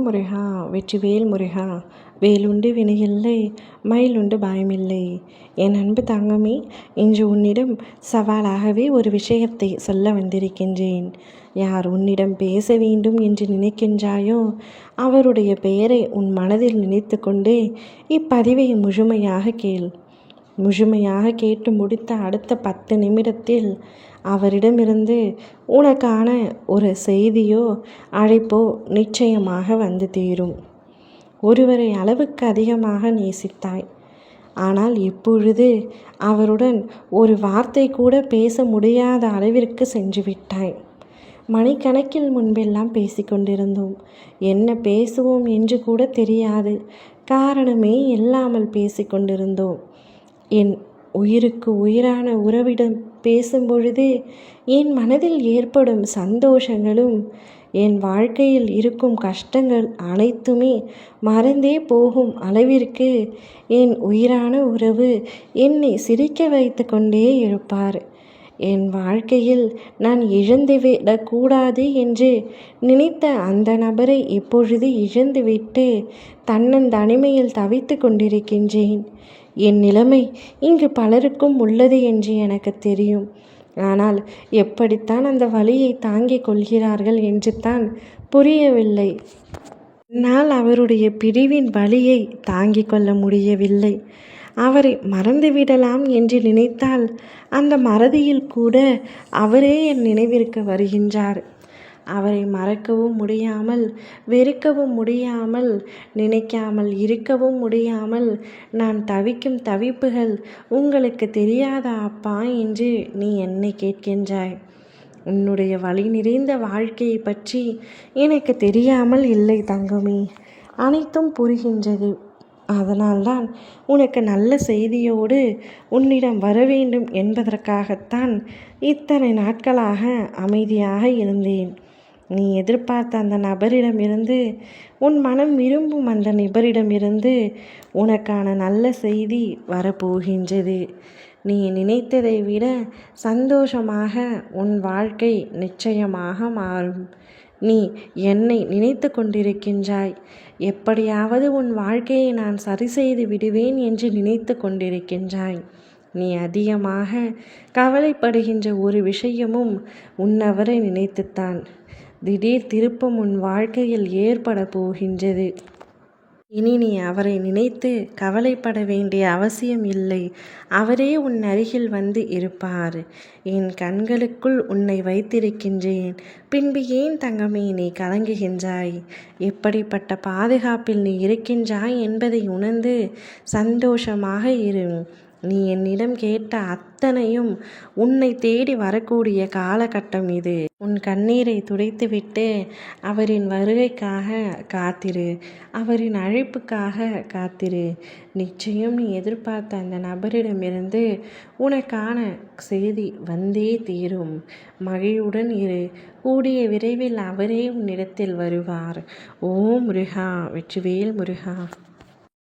முருகா வெற்றிவேல் முருகா, வேலுண்டு வினையில்லை, மயிலுண்டு பயமில்லை. என் அன்பு தங்கமே, இன்று உன்னிடம் சவாலாகவே ஒரு விஷயத்தை சொல்ல வந்திருக்கின்றேன். யார் உன்னிடம் பேச வேண்டும் என்று நினைக்கின்றாயோ அவருடைய பெயரை உன் மனதில் நினைத்து கொண்டு இப்பதிவை முழுமையாக கேள். முழுமையாக கேட்டு முடித்த அடுத்த 10 நிமிடத்தில் அவரிடமிருந்து உனக்கான ஒரு செய்தியோ அழைப்போ நிச்சயமாக வந்து தீரும். ஒருவரை அளவுக்கு அதிகமாக நேசித்தாய், ஆனால் இப்பொழுது அவருடன் ஒரு வார்த்தை கூட பேச முடியாத அளவிற்கு சென்று விட்டாய். மணிக்கணக்கில் முன்பெல்லாம் பேசிக்கொண்டிருந்தோம். என்ன பேசுவோம் என்று கூட தெரியாது, காரணமே இல்லாமல் பேசிக்கொண்டிருந்தோம். என் உயிருக்கு உயிரான உறவிடம் பேசும்பொழுது என் மனதில் ஏற்படும் சந்தோஷங்களும் என் வாழ்க்கையில் இருக்கும் கஷ்டங்கள் அனைத்துமே மறந்தே போகும் அளவிற்கு என் உயிரான உறவு என்னை சிரிக்க வைத்து கொண்டே இருப்பார். என் வாழ்க்கையில் நான் இழந்துவிடக்கூடாது என்று நினைத்த அந்த நபரை இப்பொழுது இழந்துவிட்டு தன்னந்தனிமையில் தவித்து கொண்டிருக்கின்றேன். என் நிலைமை இங்கு பலருக்கும் உள்ளது என்று எனக்கு தெரியும். ஆனால் எப்படித்தான் அந்த வலியை தாங்கிக் கொள்கிறார்கள் என்று தான் புரியவில்லை. என்னால் அவருடைய பிரிவின் வலியை தாங்கிக் கொள்ள முடியவில்லை. அவரை மறந்துவிடலாம் என்று நினைத்தால் அந்த மறதியில் கூட அவரே என் நினைவிற்கு வருகின்றார். அவரை மறக்கவும் முடியாமல், வெறுக்கவும் முடியாமல், நினைக்காமல் இருக்கவும் முடியாமல் நான் தவிக்கும் தவிப்புகள் உங்களுக்கு தெரியாதா அப்பா என்று நீ என்னை கேட்கின்றாய். உன்னுடைய வலி நிறைந்த வாழ்க்கையை பற்றி எனக்கு தெரியாமல் இல்லை தங்கமே, அனைத்தும் புரிகின்றது. அதனால்தான் உனக்கு நல்ல செய்தியோடு உன்னிடம் வர வேண்டும் என்பதற்காகத்தான் இத்தனை நாட்களாக அமைதியாக இருந்தேன். நீ எதிர்பார்த்த அந்த நபரிடமிருந்து, உன் மனம் விரும்பும் அந்த நபரிடமிருந்து உனக்கான நல்ல செய்தி வரப்போகின்றது. நீ நினைத்ததை விட சந்தோஷமாக உன் வாழ்க்கை நிச்சயமாக மாறும். நீ என்னை நினைத்து கொண்டிருக்கின்றாய். எப்படியாவது உன் வாழ்க்கையை நான் சரி செய்து விடுவேன் என்று நினைத்து கொண்டிருக்கின்றாய். நீ அதிகமாக கவலைப்படுகின்ற ஒரு விஷயமும் உன்னவரை நினைத்துத்தான். திடீர் திருப்பம் உன் வாழ்க்கையில் ஏற்பட போகின்றது. இனி நீ அவரை நினைத்து கவலைப்பட வேண்டிய அவசியம் இல்லை. அவரே உன் அருகில் வந்து இருப்பார். என் கண்களுக்குள் உன்னை வைத்திருக்கின்றேன். பின்பு ஏன் தங்கமே நீ கலங்குகின்றாய்? எப்படிப்பட்ட பாதுகாப்பில் நீ இருக்கின்றாய் என்பதை உணர்ந்து சந்தோஷமாக இரு. நீ என்னிடம் கேட்ட அத்தனையும் உன்னை தேடி வரக்கூடிய காலகட்டம் இது. உன் கண்ணீரை துடைத்துவிட்டு அவரின் வருகைக்காக காத்திரு. அவரின் அழைப்புக்காக காத்திரு. நிச்சயம் நீ எதிர்பார்த்த அந்த நபரிடமிருந்து உனக்கான செய்தி வந்தே தீரும். மகிழ்வுடன் இரு. கூடிய விரைவில் அவரே உன்னிடத்தில் வருவார். ஓம் முருகா வெற்றிவேல் முருகா.